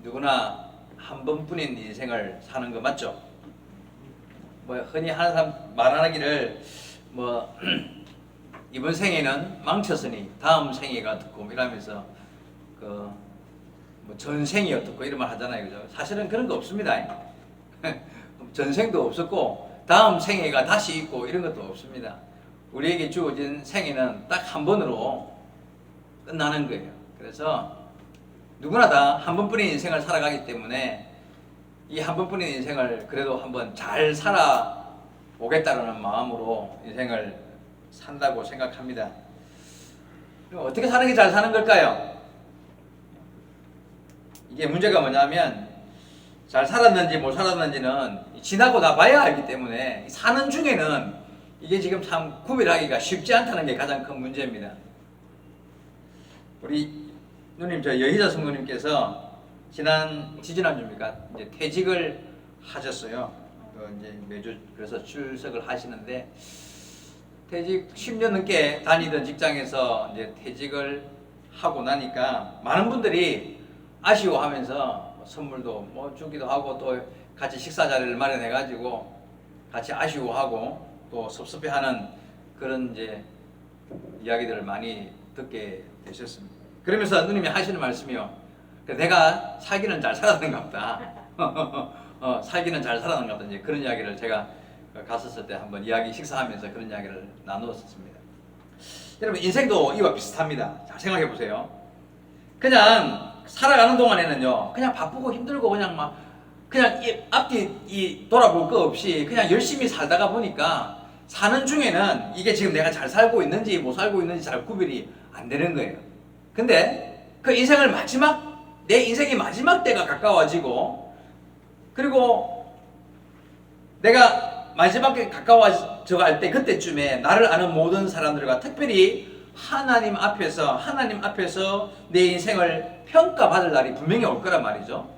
누구나 한 번뿐인 인생을 사는 거 맞죠? 뭐 흔히 하는 사람 말하기를 뭐 이번 생에는 망쳤으니 다음 생애가 어떻고 이러면서 뭐 전생이 어떻고 이런 말 하잖아요, 그죠? 사실은 그런 거 없습니다. 전생도 없었고 다음 생애가 다시 있고 이런 것도 없습니다. 우리에게 주어진 생애는 딱 한 번으로 끝나는 거예요. 그래서 누구나 다 한 번뿐인 인생을 살아가기 때문에 이 한 번뿐인 인생을 그래도 한번 잘 살아보겠다는 마음으로 인생을 산다고 생각합니다. 그럼 어떻게 사는 게 잘 사는 걸까요? 이게 문제가 뭐냐면 잘 살았는지 못 살았는지는 지나고 나 봐야 알기 때문에 사는 중에는 이게 지금 참 구별하기가 쉽지 않다는 게 가장 큰 문제입니다. 우리 누님, 저 여희자 성도님께서 지지난주입니까? 이제 퇴직을 하셨어요. 이제 매주 그래서 출석을 하시는데 퇴직 10년 넘게 다니던 직장에서 이제 퇴직을 하고 나니까 많은 분들이 아쉬워하면서 선물도 뭐 주기도 하고 또 같이 식사 자리를 마련해 가지고 같이 아쉬워하고 또 섭섭해하는 그런 이제 이야기들을 많이 듣게 되셨습니다. 그러면서 누님이 하시는 말씀이요. 내가 살기는 잘 살았는가 보다. 살기는 잘 살았는가 보다. 이제 그런 이야기를 제가 갔었을 때 한번 식사하면서 그런 이야기를 나누었습니다. 여러분, 인생도 이와 비슷합니다. 잘 생각해 보세요. 그냥 살아가는 동안에는요, 그냥 바쁘고 힘들고 그냥 앞뒤 돌아볼 거 없이 그냥 열심히 살다가 보니까 사는 중에는 이게 지금 내가 잘 살고 있는지 못 살고 있는지 잘 구별이 안 되는 거예요. 근데 그 내 인생의 마지막 때가 가까워지고, 그리고 내가 마지막에 가까워져 갈 때 그때쯤에 나를 아는 모든 사람들과 특별히 하나님 앞에서 내 인생을 평가받을 날이 분명히 올 거란 말이죠.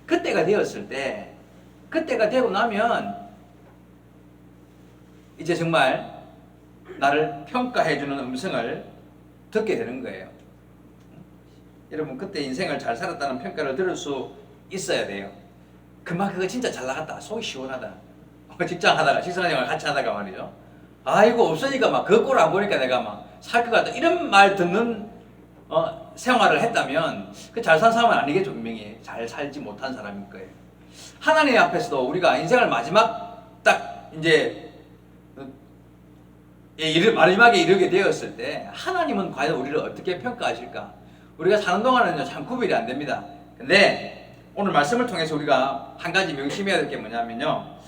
그때가 되었을 때, 그때가 되고 나면 이제 정말 나를 평가해주는 음성을 듣게 되는 거예요. 여러분, 그때 인생을 잘 살았다는 평가를 들을 수 있어야 돼요. 그거 진짜 잘 나갔다, 속이 시원하다. 직장생활 같이 하다가 말이죠. 아이고, 없으니까 그 꼴 안 보니까 내가 살 것 같다, 이런 말 듣는 생활을 했다면 그 잘 산 사람은 아니겠죠. 분명히 잘 살지 못한 사람일 거예요. 하나님 앞에서도 우리가 인생을 마지막 딱 이제 마지막에 이르게 되었을 때 하나님은 과연 우리를 어떻게 평가하실까? 우리가 사는 동안은요, 참 구별이 안 됩니다. 근데 오늘 말씀을 통해서 우리가 한 가지 명심해야 될 게 뭐냐면요,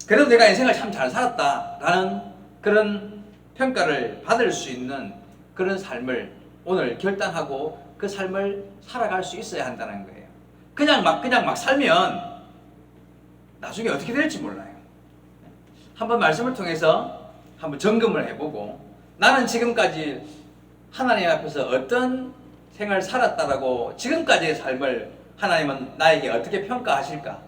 그래도 내가 인생을 참 잘 살았다라는 그런 평가를 받을 수 있는 그런 삶을 오늘 결단하고 그 삶을 살아갈 수 있어야 한다는 거예요. 그냥 막 살면 나중에 어떻게 될지 몰라요. 한번 말씀을 통해서 한번 점검을 해보고, 나는 지금까지 하나님 앞에서 어떤 생활을 살았다라고 지금까지의 삶을 하나님은 나에게 어떻게 평가하실까?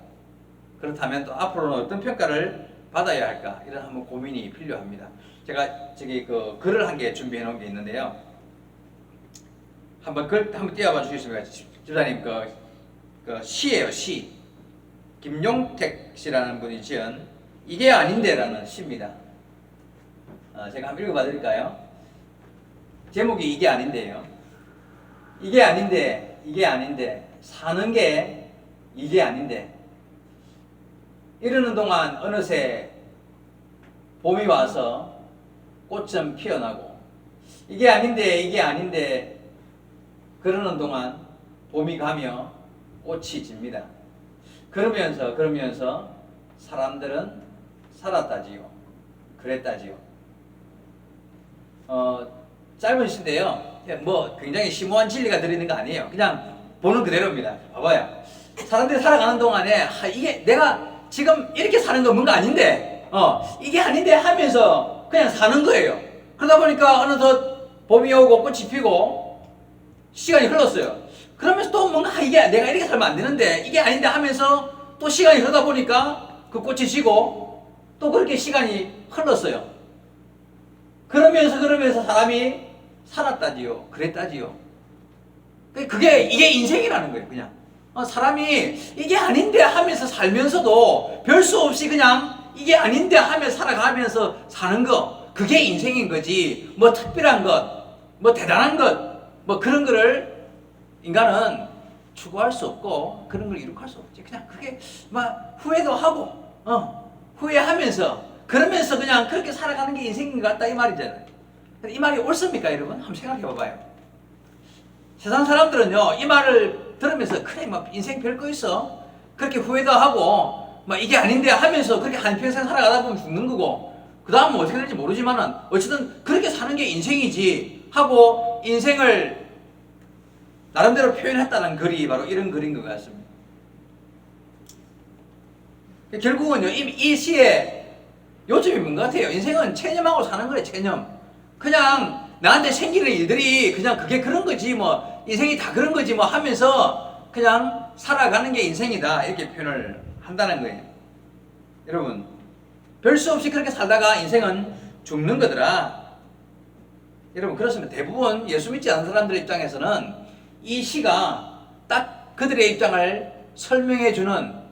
그렇다면 또 앞으로는 어떤 평가를 받아야 할까? 이런 한번 고민이 필요합니다. 제가 저기 글을 한 개 준비해 놓은 게 있는데요. 한번 띄워봐 주시겠습니까? 집사님, 시예요, 시. 김용택 씨라는 분이 지은 이게 아닌데라는 시입니다. 제가 한번 읽어봐 드릴까요? 제목이 이게 아닌데요. 이게 아닌데 사는 게 이게 아닌데, 이러는 동안 어느새 봄이 와서 꽃좀 피어나고, 이게 아닌데 그러는 동안 봄이 가며 꽃이 집니다. 그러면서 사람들은 살았다지요, 그랬다지요. 짧은 시인데요, 뭐 굉장히 심오한 진리가 들어있는 거 아니에요. 그냥 보는 그대로입니다. 봐봐요. 사람들이 살아가는 동안에 이게 내가 지금 이렇게 사는 건 뭔가 아닌데, 이게 아닌데 하면서 그냥 사는 거예요. 그러다 보니까 어느덧 봄이 오고 꽃이 피고 시간이 흘렀어요. 그러면서 또 뭔가 이게 내가 이렇게 살면 안 되는데 이게 아닌데 하면서 또 시간이 흐르다 보니까 그 꽃이 지고 또 그렇게 시간이 흘렀어요. 그러면서 사람이 살았다지요, 그랬다지요. 이게 인생이라는 거예요. 그냥 사람이 이게 아닌데 하면서 살면서도 별 수 없이 그냥 이게 아닌데 하며 살아가면서 사는 거, 그게 인생인 거지. 뭐 특별한 것, 뭐 대단한 것, 뭐 그런 거를 인간은 추구할 수 없고 그런 걸 이룩할 수 없지. 그냥 그게 막 후회도 하고 후회하면서 그러면서 그냥 그렇게 살아가는 게 인생인 것 같다 이 말이잖아요. 이 말이 옳습니까 여러분? 한번 생각해 봐봐요. 세상 사람들은요 이 말을 들으면서 그래 막 인생 별거 있어 그렇게 후회도 하고 막 이게 아닌데 하면서 그렇게 한평생 살아가다 보면 죽는 거고 그 다음은 어떻게 될지 모르지만은 어쨌든 그렇게 사는 게 인생이지 하고 인생을 나름대로 표현했다는 글이 바로 이런 글인 것 같습니다. 결국은요 이 시의 요점이 뭔 것 같아요? 인생은 체념하고 사는 거예요. 체념. 그냥 나한테 생기는 일들이 그냥 그게 그런 거지 뭐 인생이 다 그런 거지 뭐 하면서 그냥 살아가는 게 인생이다 이렇게 표현을 한다는 거예요. 여러분 별 수 없이 그렇게 살다가 인생은 죽는 거더라. 여러분 그렇습니다. 대부분 예수 믿지 않는 사람들의 입장에서는 이 시가 딱 그들의 입장을 설명해주는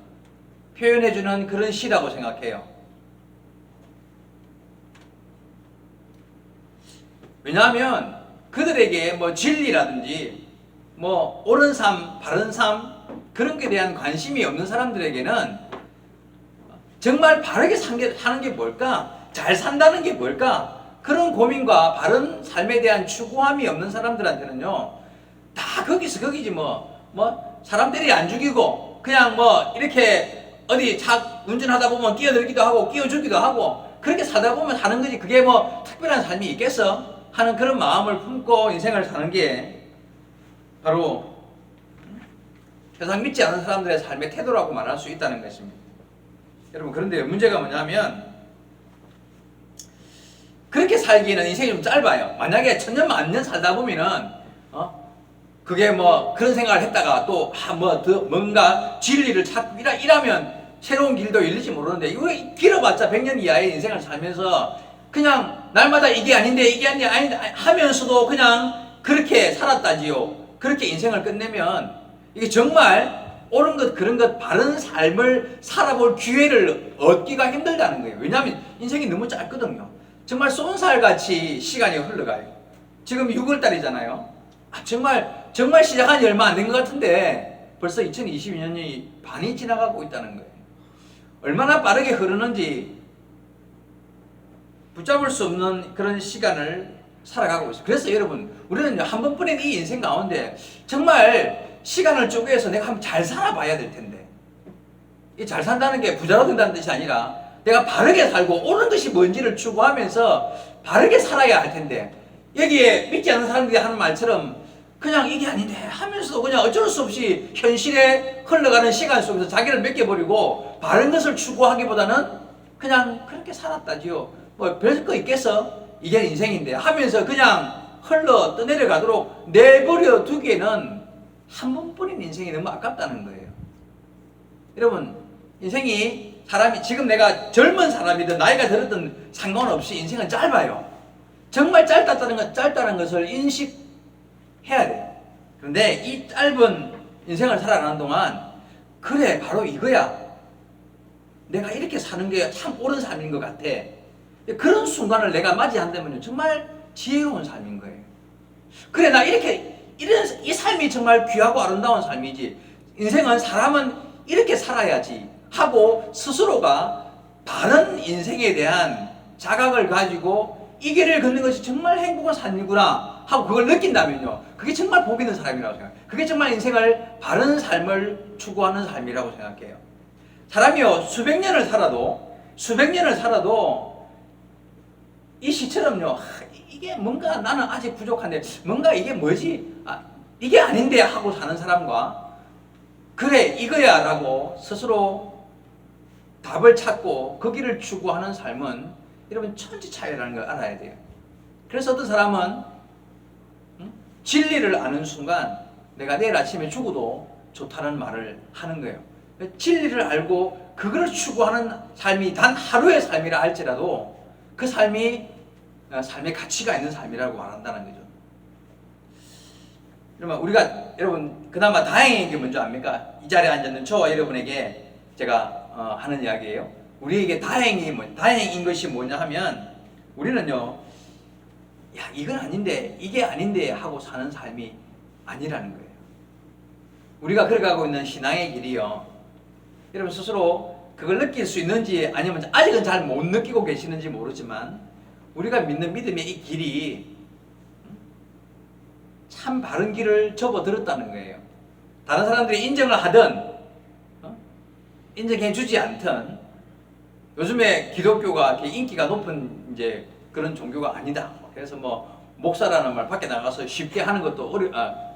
표현해주는 그런 시라고 생각해요. 왜냐하면 그들에게 뭐 진리라든지 뭐 옳은 삶, 바른 삶 그런 게 대한 관심이 없는 사람들에게는 정말 바르게 사는 게 뭘까? 잘 산다는 게 뭘까? 그런 고민과 바른 삶에 대한 추구함이 없는 사람들한테는요 다 거기서 거기지 뭐 사람 때리 안 죽이고 그냥 뭐 이렇게 어디 차 운전하다 보면 끼어들기도 하고 끼어주기도 하고 그렇게 살다 보면 사는 거지 그게 뭐 특별한 삶이 있겠어? 하는 그런 마음을 품고 인생을 사는 게 바로 세상 믿지 않는 사람들의 삶의 태도라고 말할 수 있다는 것입니다. 여러분 그런데 문제가 뭐냐면 그렇게 살기에는 인생이 좀 짧아요. 만약에 천년 만년 살다 보면은 그게 뭐 그런 생각을 했다가 또 뭔가 진리를 찾고 이라면 새로운 길도 열릴지 모르는데 이거 길어봤자 100년 이하의 인생을 살면서 그냥 날마다 이게 아닌데 이게 아닌데 하면서도 그냥 그렇게 살았다지요. 그렇게 인생을 끝내면 이게 정말 옳은 것 그런 것 바른 삶을 살아볼 기회를 얻기가 힘들다는 거예요. 왜냐하면 인생이 너무 짧거든요. 정말 쏜살같이 시간이 흘러가요. 지금 6월달이잖아요. 정말 시작한 지 얼마 안 된 것 같은데 벌써 2022년이 반이 지나가고 있다는 거예요. 얼마나 빠르게 흐르는지 붙잡을 수 없는 그런 시간을 살아가고 있어요. 그래서 여러분 우리는 한 번뿐인 이 인생 가운데 정말 시간을 쪼개서 내가 한번 잘 살아봐야 될 텐데 이 잘 산다는 게 부자로 된다는 뜻이 아니라 내가 바르게 살고 옳은 것이 뭔지를 추구하면서 바르게 살아야 할 텐데 여기에 믿지 않는 사람들이 하는 말처럼 그냥 이게 아닌데 하면서도 그냥 어쩔 수 없이 현실에 흘러가는 시간 속에서 자기를 맡겨버리고 바른 것을 추구하기보다는 그냥 그렇게 살았다지요. 뭐 별거 있겠어? 이게 인생인데 하면서 그냥 흘러 떠내려가도록 내버려 두기에는 한 번뿐인 인생이 너무 아깝다는 거예요. 여러분 인생이 사람이 지금 내가 젊은 사람이든 나이가 들었든 상관없이 인생은 짧아요. 정말 짧다는 것을 인식해야 돼요. 그런데 이 짧은 인생을 살아가는 동안 그래 바로 이거야. 내가 이렇게 사는 게 참 옳은 삶인 것 같아. 그런 순간을 내가 맞이한다면 정말 지혜로운 삶인 거예요. 그래 나 이 삶이 정말 귀하고 아름다운 삶이지. 인생은 사람은 이렇게 살아야지 하고 스스로가 바른 인생에 대한 자각을 가지고 이 길을 걷는 것이 정말 행복한 삶이구나 하고 그걸 느낀다면요. 그게 정말 복 있는 사람이라고 생각해요. 그게 정말 인생을 바른 삶을 추구하는 삶이라고 생각해요. 사람이요 수백 년을 살아도 이 시처럼요 이게 뭔가 나는 아직 부족한데 뭔가 이게 뭐지 이게 아닌데 하고 사는 사람과 그래 이거야 라고 스스로 답을 찾고 그 길을 추구하는 삶은 여러분 천지 차이라는 걸 알아야 돼요. 그래서 어떤 사람은 진리를 아는 순간 내가 내일 아침에 죽어도 좋다는 말을 하는 거예요. 진리를 알고 그걸 추구하는 삶이 단 하루의 삶이라 할지라도 그 삶이 삶의 가치가 있는 삶이라고 말한다는 거죠. 그러면 우리가 여러분 그나마 다행인 게 뭔지 압니까? 이 자리에 앉아있는 저와 여러분에게 제가 하는 이야기예요. 우리에게 다행인 것이 뭐냐 하면 우리는요, 야 이건 아닌데 이게 아닌데 하고 사는 삶이 아니라는 거예요. 우리가 걸어가고 있는 신앙의 길이요, 여러분 스스로 그걸 느낄 수 있는지 아니면 아직은 잘 못 느끼고 계시는지 모르지만 우리가 믿는 믿음의 이 길이 참 바른 길을 접어들었다는 거예요. 다른 사람들이 인정을 하든 인정해 주지 않든 요즘에 기독교가 이렇게 인기가 높은 이제 그런 종교가 아니다. 그래서 뭐 목사라는 말 밖에 나가서 쉽게 하는 것도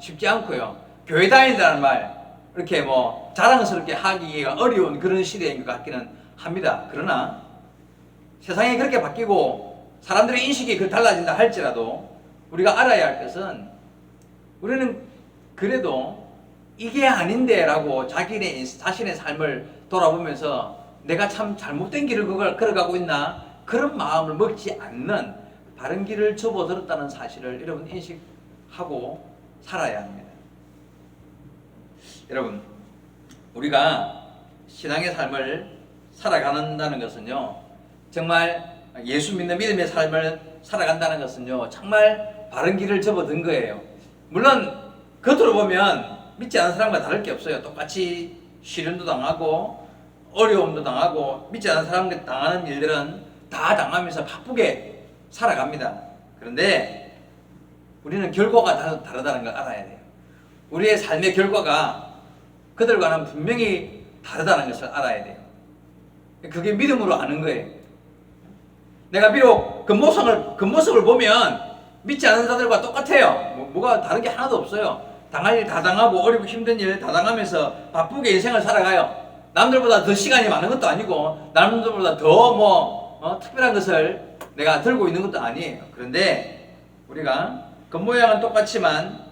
쉽지 않고요. 교회 다닌다는 말 이렇게 뭐 자랑스럽게 하기가 어려운 그런 시대인 것 같기는 합니다. 그러나 세상이 그렇게 바뀌고 사람들의 인식이 그 달라진다 할지라도 우리가 알아야 할 것은 우리는 그래도 이게 아닌데 라고 자신의 삶을 돌아보면서 내가 참 잘못된 길을 걸어가고 있나 그런 마음을 먹지 않는 바른 길을 접어들었다는 사실을 여러분 인식하고 살아야 합니다. 여러분 우리가 신앙의 삶을 살아간다는 것은요, 정말 예수 믿는 믿음의 삶을 살아간다는 것은요 정말 바른 길을 접어든 거예요. 물론 겉으로 보면 믿지 않는 사람과 다를 게 없어요. 똑같이 시련도 당하고 어려움도 당하고 믿지 않는 사람과 당하는 일들은 다 당하면서 바쁘게 살아갑니다. 그런데 우리는 결과가 다르다는 걸 알아야 돼요. 우리의 삶의 결과가 그들과는 분명히 다르다는 것을 알아야 돼요. 그게 믿음으로 아는 거예요. 내가 비록 겉모습을 보면 믿지 않는 자들과 똑같아요. 뭐가 다른 게 하나도 없어요. 당할 일 다 당하고 어렵고 힘든 일 다 당하면서 바쁘게 인생을 살아가요. 남들보다 더 시간이 많은 것도 아니고 남들보다 더 특별한 것을 내가 들고 있는 것도 아니에요. 그런데 우리가 겉모양은 똑같지만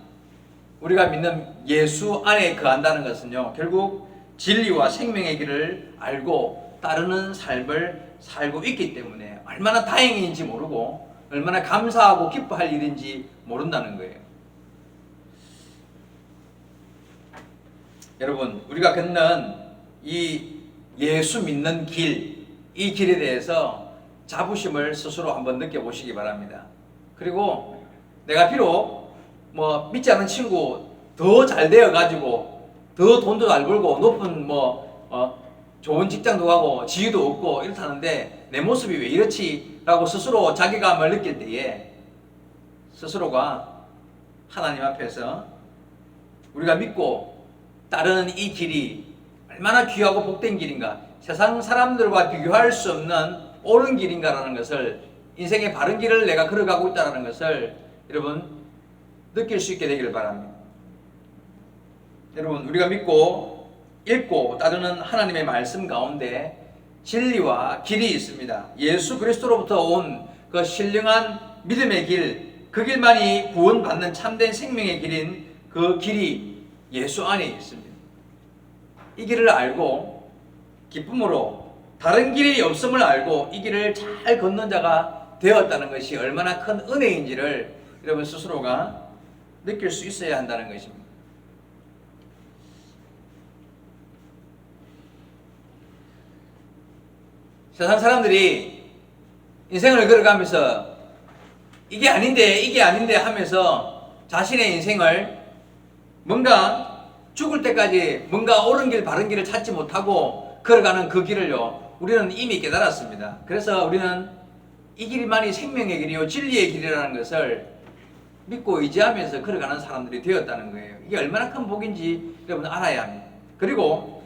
우리가 믿는 예수 안에 거한다는 것은요, 결국 진리와 생명의 길을 알고 따르는 삶을 살고 있기 때문에 얼마나 다행인지 모르고 얼마나 감사하고 기뻐할 일인지 모른다는 거예요. 여러분 우리가 걷는 이 예수 믿는 길, 이 길에 대해서 자부심을 스스로 한번 느껴보시기 바랍니다. 그리고 내가 비록 믿지 않는 친구 더 잘 되어가지고 더 돈도 잘 벌고 높은 좋은 직장도 가고 지위도 얻고 이렇다는데 내 모습이 왜 이렇지? 라고 스스로 자괴감을 느낄 때에 스스로가 하나님 앞에서 우리가 믿고 따르는 이 길이 얼마나 귀하고 복된 길인가, 세상 사람들과 비교할 수 없는 옳은 길인가라는 것을, 인생의 바른 길을 내가 걸어가고 있다는 것을 여러분 느낄 수 있게 되기를 바랍니다. 여러분 우리가 믿고 읽고 따르는 하나님의 말씀 가운데 진리와 길이 있습니다. 예수 그리스도로부터 온 그 신령한 믿음의 길, 그 길만이 구원받는 참된 생명의 길인 그 길이 예수 안에 있습니다. 이 길을 알고 기쁨으로 다른 길이 없음을 알고 이 길을 잘 걷는 자가 되었다는 것이 얼마나 큰 은혜인지를 여러분 스스로가 느낄 수 있어야 한다는 것입니다. 세상 사람들이 인생을 걸어가면서 이게 아닌데 하면서 자신의 인생을 뭔가 죽을 때까지 뭔가 옳은 길 바른 길을 찾지 못하고 걸어가는 그 길을요 우리는 이미 깨달았습니다. 그래서 우리는 이 길만이 생명의 길이요 진리의 길이라는 것을 믿고 의지하면서 걸어가는 사람들이 되었다는 거예요. 이게 얼마나 큰 복인지 여러분 알아야 합니다. 그리고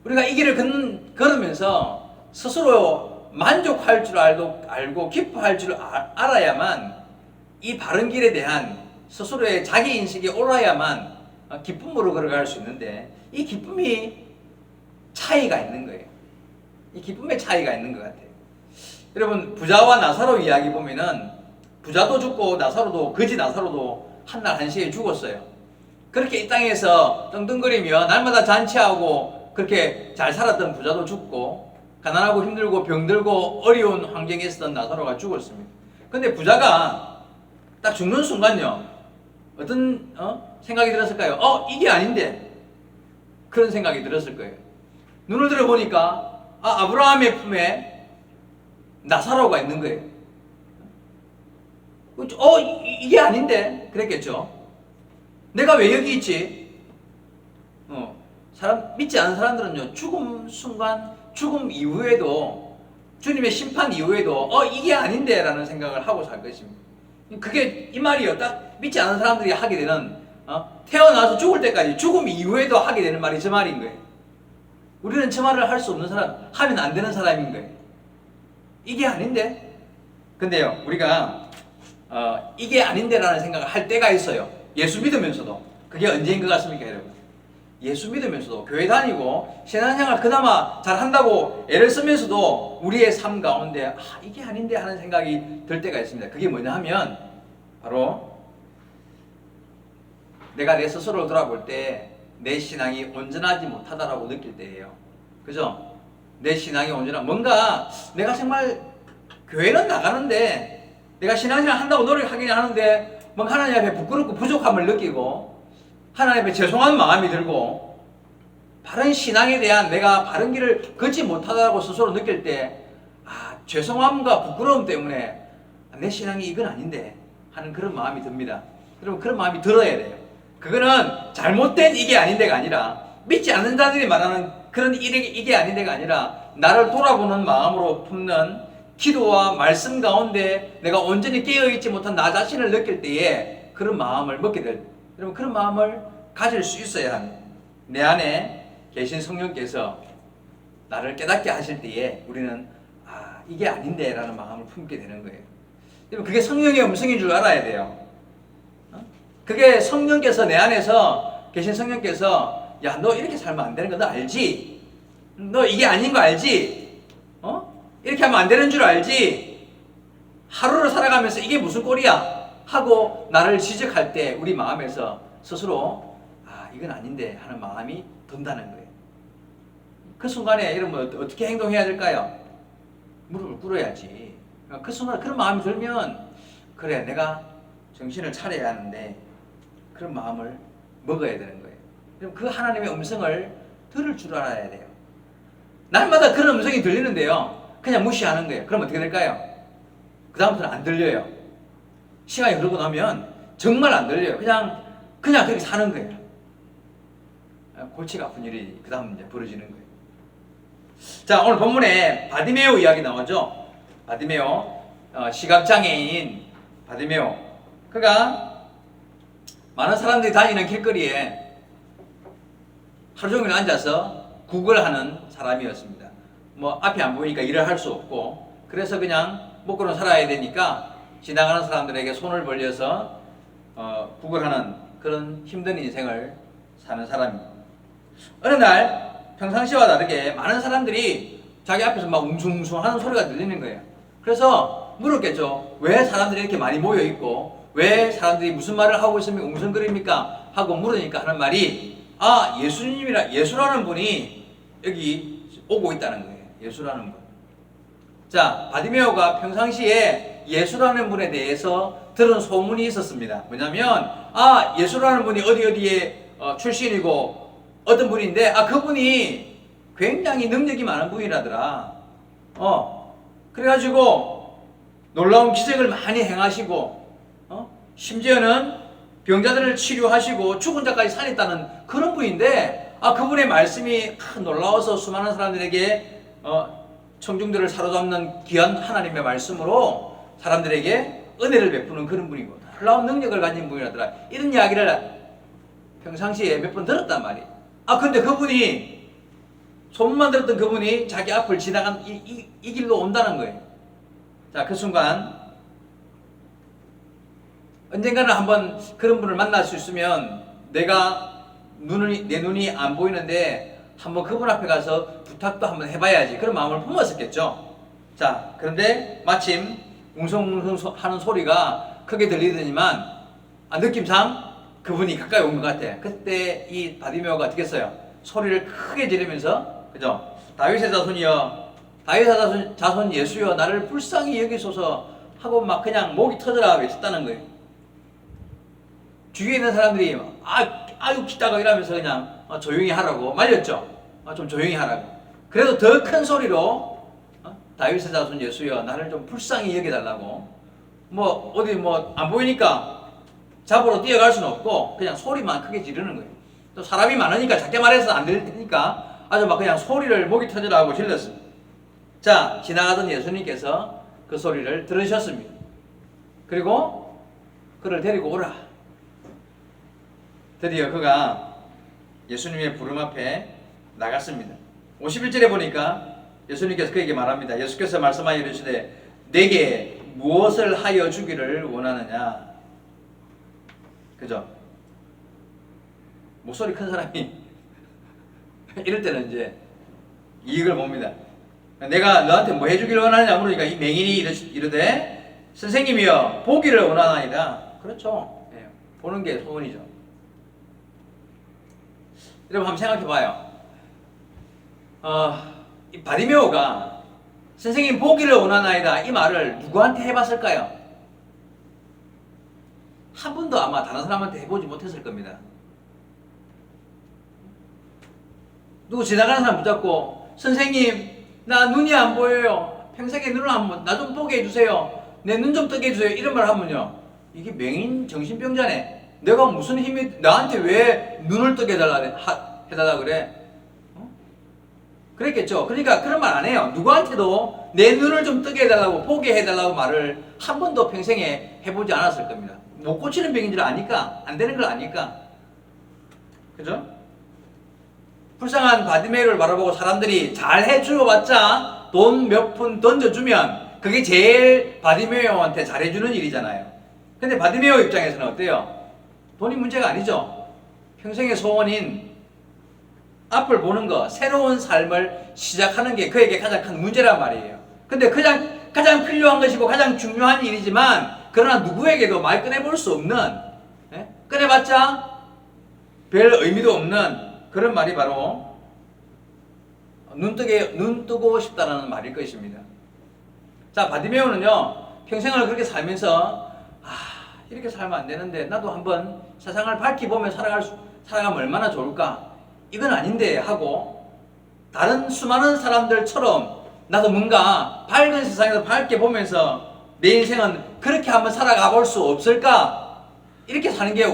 우리가 이 길을 걸으면서 스스로 만족할 줄 알고 기뻐할 줄 알아야만 이 바른 길에 대한 스스로의 자기 인식이 옳아야만 기쁨으로 걸어갈 수 있는데 이 기쁨이 차이가 있는 거예요. 이 기쁨의 차이가 있는 것 같아요. 여러분 부자와 나사로 이야기 보면은 부자도 죽고 거지 나사로도 한날 한시에 죽었어요. 그렇게 이 땅에서 떵떵거리며 날마다 잔치하고 그렇게 잘 살았던 부자도 죽고 가난하고 힘들고 병들고 어려운 환경에 있었던 나사로가 죽었습니다. 근데 부자가 딱 죽는 순간요 어떤 생각이 들었을까요? 이게 아닌데 그런 생각이 들었을 거예요. 눈을 들어보니까 아브라함의 품에 나사로가 있는 거예요. 이게 아닌데 그랬겠죠. 내가 왜 여기 있지? 사람 믿지 않은 사람들은요, 죽음 순간, 죽음 이후에도, 주님의 심판 이후에도 이게 아닌데 라는 생각을 하고 살 것입니다. 그게 이 말이요. 딱 믿지 않은 사람들이 하게 되는, 태어나서 죽을 때까지 죽음 이후에도 하게 되는 말이 저 말인 거예요. 우리는 저 말을 할 수 없는 사람, 하면 안 되는 사람인 거예요. 이게 아닌데? 근데요, 우리가 이게 아닌데 라는 생각을 할 때가 있어요. 예수 믿으면서도. 그게 언제인 것 같습니까, 여러분? 예수 믿으면서도, 교회 다니고 신앙생활 그나마 잘 한다고 애를 쓰면서도 우리의 삶 가운데 이게 아닌데 하는 생각이 들 때가 있습니다. 그게 뭐냐 하면 바로 내가 내 스스로를 돌아볼 때 내 신앙이 온전하지 못하다라고 느낄 때예요. 그죠? 내 신앙이 뭔가 내가 정말 교회는 나가는데 내가 신앙생활 한다고 노력하긴 하는데 뭔가 하나님 앞에 부끄럽고 부족함을 느끼고 하나님 앞에 죄송한 마음이 들고 바른 신앙에 대한 내가 바른 길을 걷지 못하다고 스스로 느낄 때 죄송함과 부끄러움 때문에 내 신앙이 이건 아닌데 하는 그런 마음이 듭니다. 여러분, 그런 마음이 들어야 돼요. 그거는 잘못된 이게 아닌데가 아니라, 믿지 않는 자들이 말하는 그런 이게 아닌데가 아니라 나를 돌아보는 마음으로 품는 기도와 말씀 가운데 내가 온전히 깨어있지 못한 나 자신을 느낄 때에 그런 마음을 먹게 될, 여러분, 그런 마음을 가질 수 있어야 합니다. 내 안에 계신 성령께서 나를 깨닫게 하실 때에 우리는 이게 아닌데 라는 마음을 품게 되는 거예요. 여러분, 그게 성령의 음성인 줄 알아야 돼요. 그게 성령께서, 내 안에서 계신 성령께서 야, 너 이렇게 살면 안 되는 거 너 알지? 너 이게 아닌 거 알지? 이렇게 하면 안 되는 줄 알지? 하루를 살아가면서 이게 무슨 꼴이야? 하고 나를 지적할 때 우리 마음에서 스스로 이건 아닌데 하는 마음이 든다는 거예요. 그 순간에 여러분 어떻게 행동해야 될까요? 무릎을 꿇어야지. 그 순간 그런 마음이 들면 그래, 내가 정신을 차려야 하는데 그런 마음을 먹어야 되는 거예요. 그럼 그 하나님의 음성을 들을 줄 알아야 돼요. 날마다 그런 음성이 들리는데요, 그냥 무시하는 거예요. 그럼 어떻게 될까요? 그 다음부터는 안 들려요. 시간이 흐르고 나면 정말 안 들려요. 그냥 그렇게 사는 거예요. 골치가 아픈 일이 그 다음 이제 벌어지는 거예요. 자, 오늘 본문에 바디메오 이야기 나오죠. 바디메오, 시각장애인 바디메오. 그가 많은 사람들이 다니는 길거리에 하루 종일 앉아서 구걸하는 사람이었습니다. 앞이 안 보이니까 일을 할 수 없고, 그래서 그냥 먹고는 살아야 되니까 지나가는 사람들에게 손을 벌려서 구걸하는 그런 힘든 인생을 사는 사람입니다. 어느 날 평상시와 다르게 많은 사람들이 자기 앞에서 막 웅숭웅숭 하는 소리가 들리는 거예요. 그래서 물었겠죠. 왜 사람들이 이렇게 많이 모여 있고 왜 사람들이 무슨 말을 하고 있으면 웅성거립니까? 하고 물으니까 하는 말이 예수라는 분이 여기 오고 있다는 거예요. 예수라는 분. 자, 바디메오가 평상시에 예수라는 분에 대해서 들은 소문이 있었습니다. 뭐냐면 예수라는 분이 어디에 출신이고 어떤 분인데 그분이 굉장히 능력이 많은 분이라더라. 그래가지고 놀라운 기적을 많이 행하시고 심지어는 병자들을 치료하시고 죽은 자까지 살렸다는 그런 분인데 그분의 말씀이 놀라워서 수많은 사람들에게 청중들을 사로잡는 귀한 하나님의 말씀으로 사람들에게 은혜를 베푸는 그런 분이고 놀라운 능력을 가진 분이라더라. 이런 이야기를 평상시에 몇 번 들었단 말이에요. 근데 그분이, 소문만 들었던 그분이 자기 앞을 지나간 이 길로 온다는 거예요. 자, 그 순간 언젠가는 한번 그런 분을 만날 수 있으면 내 눈이 안 보이는데 한번 그분 앞에 가서 부탁도 한번 해봐야지, 그런 마음을 품었었겠죠. 자, 그런데 마침 웅성웅성 하는 소리가 크게 들리더니만 느낌상 그분이 가까이 온 것 같아. 그때 이 바디메오가 어떻게 했어요? 소리를 크게 지르면서, 그죠? 다윗의 자손이여, 다윗의 자손 예수여, 나를 불쌍히 여기소서 하고 막 그냥 목이 터져라 외쳤다는 거예요. 주위에 있는 사람들이 아유 기다가 이러면서 그냥 조용히 하라고 말렸죠. 좀 조용히 하라고. 그래도 더 큰 소리로 다윗의 자손 예수여 나를 좀 불쌍히 여겨달라고. 뭐 어디 뭐 안 보이니까 잡으러 뛰어갈 수는 없고 그냥 소리만 크게 지르는 거예요. 또 사람이 많으니까 작게 말해서 안 들리니까 아주 막 그냥 소리를 목이 터지라 하고 질렀습니다. 자, 지나가던 예수님께서 그 소리를 들으셨습니다. 그리고 그를 데리고 오라. 드디어 그가 예수님의 부름 앞에 나갔습니다. 51절에 보니까 예수님께서 그에게 말합니다. 예수께서 말씀하여 이르시되 내게 무엇을 하여 주기를 원하느냐. 그죠? 목소리 큰 사람이 이럴 때는 이제 이익을 봅니다. 내가 너한테 뭐 해주기를 원하느냐 물으니까 이 맹인이 이르되 선생님이여 보기를 원하나이다. 그렇죠. 네, 보는 게 소원이죠. 여러분 한번 생각해 봐요. 이 바디메오가 선생님 보기를 원하나이다 이 말을 누구한테 해봤을까요? 한 번도 아마 다른 사람한테 해보지 못했을 겁니다. 누구 지나가는 사람 붙잡고 선생님 나 눈이 안 보여요. 평생에 눈을 한번 나 좀 보게 해주세요. 내 눈 좀 뜨게 해주세요. 이런 말 하면요. 이게 맹인 정신병자네. 내가 무슨 힘이 나한테 왜 눈을 뜨게 해달라 그래? 그랬겠죠. 그러니까 그런 말 안 해요. 누구한테도 내 눈을 좀 뜨게 해달라고 보게 해달라고 말을 한 번도 평생에 해보지 않았을 겁니다. 못 고치는 병인 줄 아니까 안 되는 걸 아니까. 그죠? 불쌍한 바디메오를 바라보고 사람들이 잘 해주어봤자 돈 몇 푼 던져주면 그게 제일 바디메오한테 잘해주는 일이잖아요. 근데 바디메오 입장에서는 어때요? 돈이 문제가 아니죠. 평생의 소원인 앞을 보는 거, 새로운 삶을 시작하는 게 그에게 가장 큰 문제란 말이에요. 근데 가장 필요한 것이고 가장 중요한 일이지만 그러나 누구에게도 말 꺼내볼 수 없는, 꺼내봤자 별 의미도 없는 그런 말이 바로 눈 뜨고 싶다라는 말일 것입니다. 자, 바디메오는요 평생을 그렇게 살면서 이렇게 살면 안 되는데 나도 한번 세상을 밝히 보며 살아가면 얼마나 좋을까? 이건 아닌데 하고 다른 수많은 사람들처럼 나도 뭔가 밝은 세상에서 밝게 보면서 내 인생은 그렇게 한번 살아가 볼 수 없을까? 이렇게 사는 게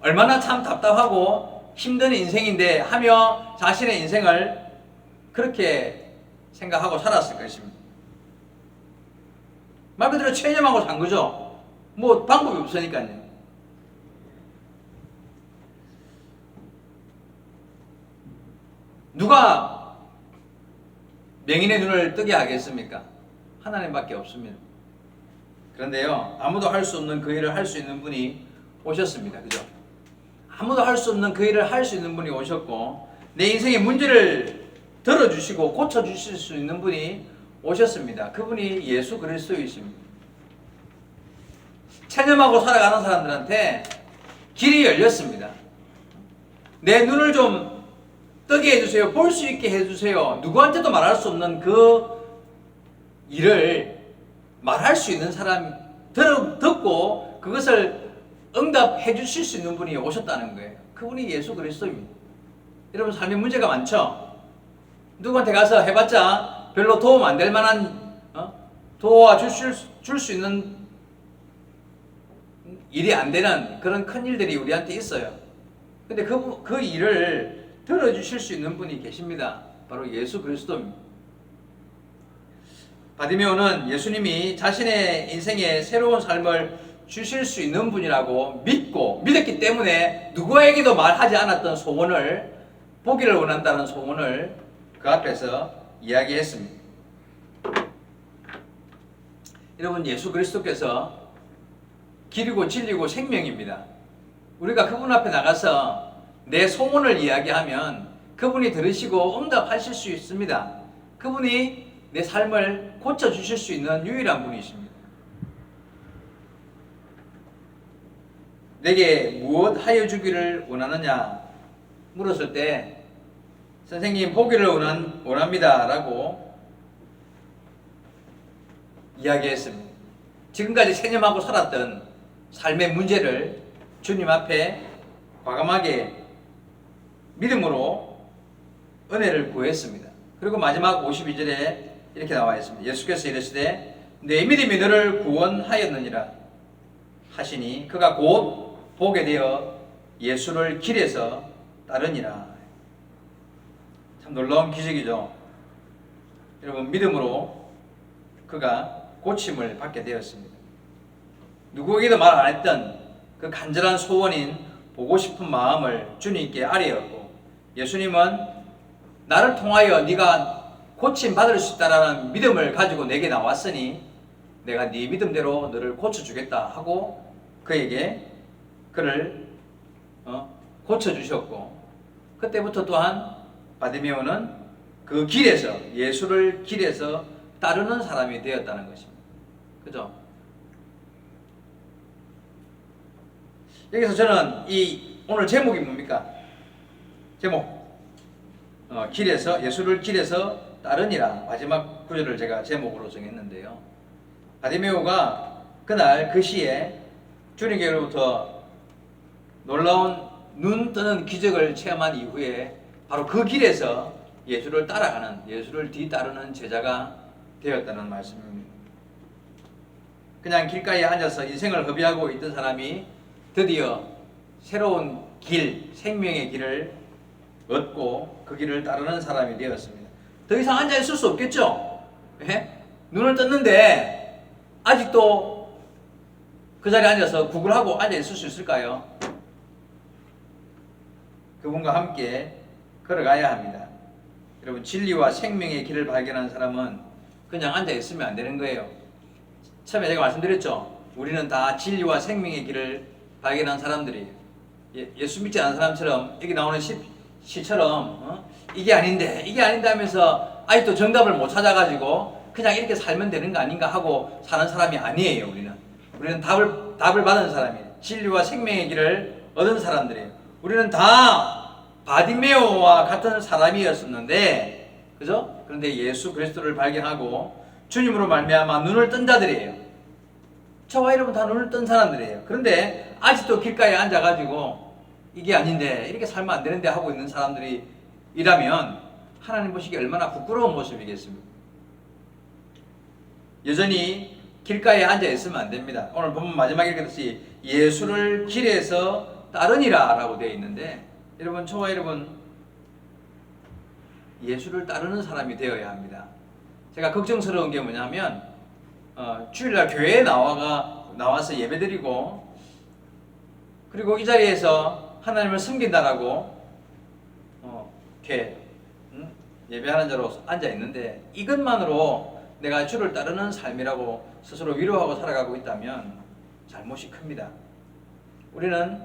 얼마나 참 답답하고 힘든 인생인데 하며 자신의 인생을 그렇게 생각하고 살았을 것입니다. 말 그대로 체념하고 산 거죠. 뭐 방법이 없으니까요. 누가 맹인의 눈을 뜨게 하겠습니까? 하나님밖에 없습니다. 그런데요, 아무도 할 수 없는 그 일을 할 수 있는 분이 오셨습니다. 그죠? 아무도 할 수 없는 그 일을 할 수 있는 분이 오셨고 내 인생의 문제를 들어주시고 고쳐주실 수 있는 분이 오셨습니다. 그분이 예수 그리스도이십니다. 체념하고 살아가는 사람들한테 길이 열렸습니다. 내 눈을 좀 뜨게 해주세요. 볼 수 있게 해주세요. 누구한테도 말할 수 없는 그 일을 말할 수 있는 사람 듣고 그것을 응답해 주실 수 있는 분이 오셨다는 거예요. 그분이 예수 그리스도입니다. 여러분 삶에 문제가 많죠? 누구한테 가서 해봤자 별로 도움 안 될 만한 도와줄 수 있는 일이 안 되는 그런 큰 일들이 우리한테 있어요. 근데 그 일을 들어주실 수 있는 분이 계십니다. 바로 예수 그리스도입니다. 바디메오는 예수님이 자신의 인생에 새로운 삶을 주실 수 있는 분이라고 믿었기 때문에 누구에게도 말하지 않았던 소원을, 보기를 원한다는 소원을 그 앞에서 이야기했습니다. 여러분, 예수 그리스도께서 길이고 진리고 생명입니다. 우리가 그분 앞에 나가서 내 소원을 이야기하면 그분이 들으시고 응답하실 수 있습니다. 그분이 내 삶을 고쳐주실 수 있는 유일한 분이십니다. 내게 무엇 하여 주기를 원하느냐 물었을 때 선생님 보기를 원합니다 라고 이야기했습니다. 지금까지 체념하고 살았던 삶의 문제를 주님 앞에 과감하게 믿음으로 은혜를 구했습니다. 그리고 마지막 52절에 이렇게 나와 있습니다. 예수께서 이르시되 내 믿음이 너를 구원하였느니라 하시니 그가 곧 보게 되어 예수를 길에서 따르니라. 참 놀라운 기적이죠. 여러분, 믿음으로 그가 고침을 받게 되었습니다. 누구에게도 말 안 했던 그 간절한 소원인 보고 싶은 마음을 주님께 아뢰었고, 예수님은 나를 통하여 네가 고침 받을 수 있다라는 믿음을 가지고 내게 나왔으니 내가 네 믿음대로 너를 고쳐주겠다 하고 그에게 그를 고쳐주셨고, 그때부터 또한 바디메오는 그 길에서, 예수를 길에서 따르는 사람이 되었다는 것입니다. 그죠? 여기서 저는 이 오늘 제목이 뭡니까? 제목 길에서, 예수를 길에서 따르니라, 마지막 구절을 제가 제목으로 정했는데요. 바디메오가 그날 그 시에 주님께로부터 놀라운 눈 뜨는 기적을 체험한 이후에 바로 그 길에서 예수를 따라가는, 예수를 뒤따르는 제자가 되었다는 말씀입니다. 그냥 길가에 앉아서 인생을 허비하고 있던 사람이 드디어 새로운 길, 생명의 길을 얻고 그 길을 따르는 사람이 되었습니다. 더 이상 앉아 있을 수 없겠죠? 예? 눈을 떴는데 아직도 그 자리에 앉아서 구글하고 앉아 있을 수 있을까요? 그분과 함께 걸어가야 합니다. 여러분, 진리와 생명의 길을 발견한 사람은 그냥 앉아 있으면 안 되는 거예요. 처음에 제가 말씀드렸죠. 우리는 다 진리와 생명의 길을 발견한 사람들이에요. 예수 믿지 않은 사람처럼 여기 나오는 시처럼 이게 아닌데 하면서 아직도 정답을 못 찾아가지고 그냥 이렇게 살면 되는 거 아닌가 하고 사는 사람이 아니에요. 우리는 답을 받은 사람이에요. 진리와 생명의 길을 얻은 사람들이에요. 우리는 다 바디메오와 같은 사람이었었는데, 그죠? 그런데 예수 그리스도를 발견하고 주님으로 말미암아 눈을 뜬 자들이에요. 저와 여러분 다 눈을 뜬 사람들이에요. 그런데 아직도 길가에 앉아가지고 이게 아닌데, 이렇게 살면 안 되는데 하고 있는 사람들이라면 하나님 보시기에 얼마나 부끄러운 모습이겠습니까? 여전히 길가에 앉아 있으면 안 됩니다. 오늘 본문 마지막에 읽듯이 예수를 길에서 따르니라 라고 되어 있는데, 여러분, 저와 여러분 예수를 따르는 사람이 되어야 합니다. 제가 걱정스러운 게 뭐냐면 주일날 교회에 나와서 예배드리고, 그리고 이 자리에서 하나님을 섬긴다라고 이렇게 예배하는 자로 앉아 있는데, 이것만으로 내가 주를 따르는 삶이라고 스스로 위로하고 살아가고 있다면 잘못이 큽니다. 우리는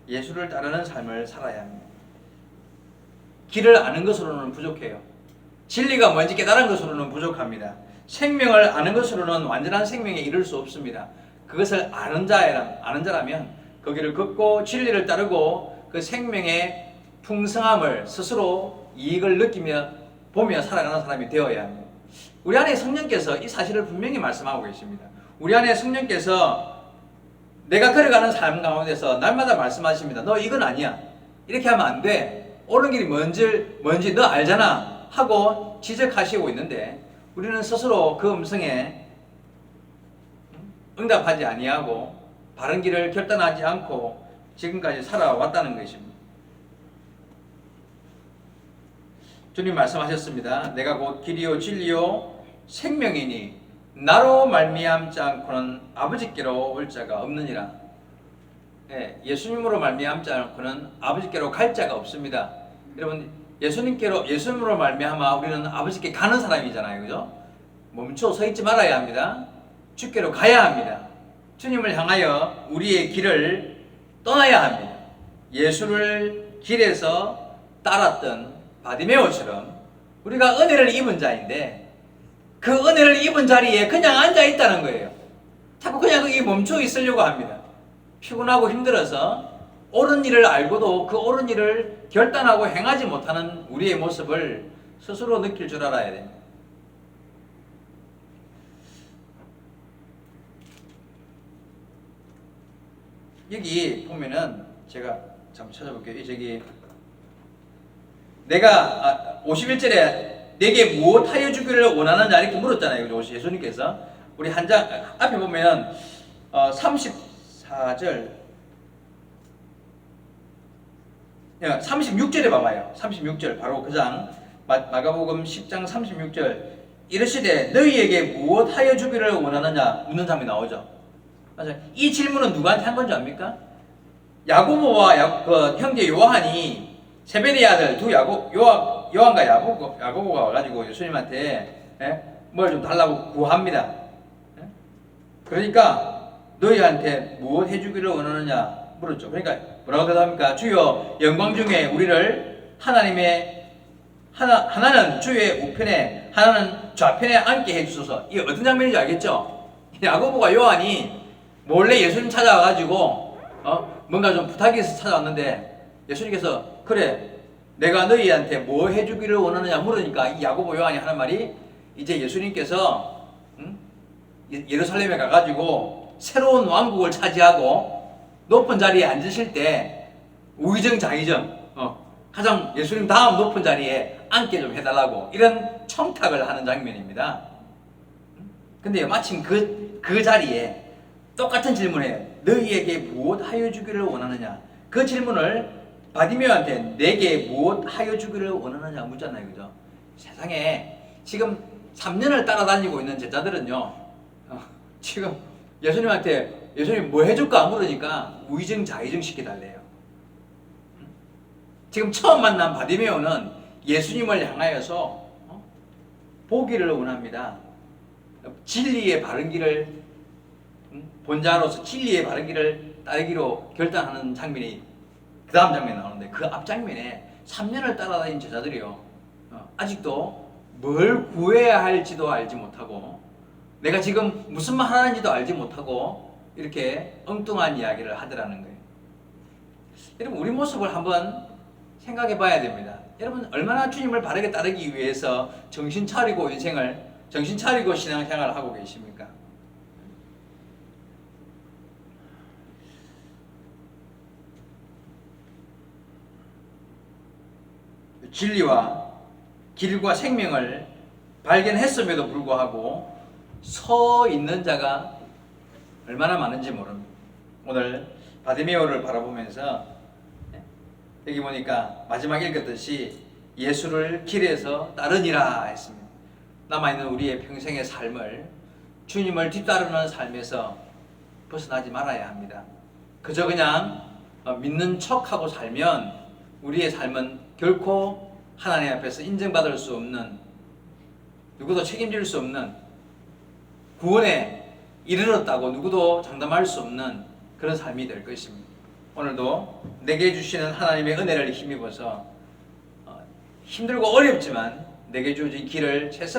예수를 따르는 삶을 살아야 합니다. 길을 아는 것으로는 부족해요. 진리가 뭔지 깨달은 것으로는 부족합니다. 생명을 아는 것으로는 완전한 생명에 이를 수 없습니다. 그것을 아는 자라면 거기를 걷고 진리를 따르고 그 생명의 풍성함을 스스로 이익을 느끼며 보며 살아가는 사람이 되어야 합니다. 우리 안에 성령께서 이 사실을 분명히 말씀하고 계십니다. 우리 안에 성령께서 내가 걸어가는 삶 가운데서 날마다 말씀하십니다. 너 이건 아니야. 이렇게 하면 안 돼. 옳은 길이 뭔지 너 알잖아 하고 지적하시고 있는데, 우리는 스스로 그 음성에 응답하지 아니하고 바른 길을 결단하지 않고 지금까지 살아왔다는 것입니다. 주님 말씀하셨습니다. 내가 곧 길이요 진리요 생명이니 나로 말미암지 않고는 아버지께로 올 자가 없느니라. 예수님으로 말미암지 않고는 아버지께로 갈 자가 없습니다. 여러분, 예수님으로 말미암아 우리는 아버지께 가는 사람이잖아요, 그죠? 멈춰 서 있지 말아야 합니다. 주께로 가야 합니다. 주님을 향하여 우리의 길을 떠나야 합니다. 예수를 길에서 따랐던 바디메오처럼 우리가 은혜를 입은 자인데, 그 은혜를 입은 자리에 그냥 앉아 있다는 거예요. 자꾸 그냥 거기 멈춰 있으려고 합니다. 피곤하고 힘들어서 옳은 일을 알고도 그 옳은 일을 결단하고 행하지 못하는 우리의 모습을 스스로 느낄 줄 알아야 됩니다. 여기 보면은 제가 잠깐 찾아볼게요. 저기 내가 51절에 내게 무엇하여 주기를 원하느냐 이렇게 물었잖아요. 예수님께서 우리 한 장 앞에 보면 34절 36절에 봐봐요. 36절 바로 그 장 마가복음 10장 36절 이르시되 너희에게 무엇하여 주기를 원하느냐 묻는 장면이 나오죠. 맞아요. 이 질문은 누구한테 한 건지 압니까? 야고보와 그 형제 요한이 세베대의 아들 두 요한과 야고보가 와가지고 예수님한테 뭘 좀 달라고 구합니다. 그러니까 너희한테 무엇 해주기를 원하느냐 물었죠. 그러니까 뭐라고 대답합니까? 주여 영광 중에 우리를 하나는 주의 우편에 하나는 좌편에 앉게 해주소서. 이게 어떤 장면인지 알겠죠? 야고보가 요한이 몰래 예수님 찾아와가지고 뭔가 좀 부탁이 있어서 찾아왔는데 예수님께서 그래 내가 너희한테 뭐 해주기를 원하느냐 물으니까 이 야고보 요한이 하는 말이 이제 예수님께서 예루살렘에 가가지고 새로운 왕국을 차지하고 높은 자리에 앉으실 때 우의정장의정 가장 예수님 다음 높은 자리에 앉게 좀 해달라고 이런 청탁을 하는 장면입니다. 근데 마침 그 자리에 똑같은 질문에 너희에게 무엇 하여 주기를 원하느냐 그 질문을 바디메오한테 내게 무엇 하여 주기를 원하느냐 묻잖아요. 그죠? 세상에 지금 3년을 따라다니고 있는 제자들은요 지금 예수님한테 예수님 뭐 해줄까 물으니까 우의정자의정 시켜달래요. 지금 처음 만난 바디메오는 예수님을 향하여서 보기를 원합니다. 진리의 바른 길을 본자로서 진리의 바른 길을 따르기로 결단하는 장면이 그 다음 장면에 나오는데 그 앞 장면에 3년을 따라다닌 제자들이요 아직도 뭘 구해야 할지도 알지 못하고 내가 지금 무슨 말 하는지도 알지 못하고 이렇게 엉뚱한 이야기를 하더라는 거예요. 여러분 우리 모습을 한번 생각해 봐야 됩니다. 여러분 얼마나 주님을 바르게 따르기 위해서 정신 차리고 신앙생활을 하고 계십니까? 진리와 길과 생명을 발견했음에도 불구하고 서 있는 자가 얼마나 많은지 모릅니다. 오늘 바디메오를 바라보면서 여기 보니까 마지막 읽었듯이 예수를 길에서 따르니라 했습니다. 남아있는 우리의 평생의 삶을 주님을 뒤따르는 삶에서 벗어나지 말아야 합니다. 그저 그냥 믿는 척하고 살면 우리의 삶은 결코 하나님 앞에서 인정받을 수 없는 누구도 책임질 수 없는 구원에 이르렀다고 누구도 장담할 수 없는 그런 삶이 될 것입니다. 오늘도 내게 주시는 하나님의 은혜를 힘입어서 힘들고 어렵지만 내게 주어진 길을 최선을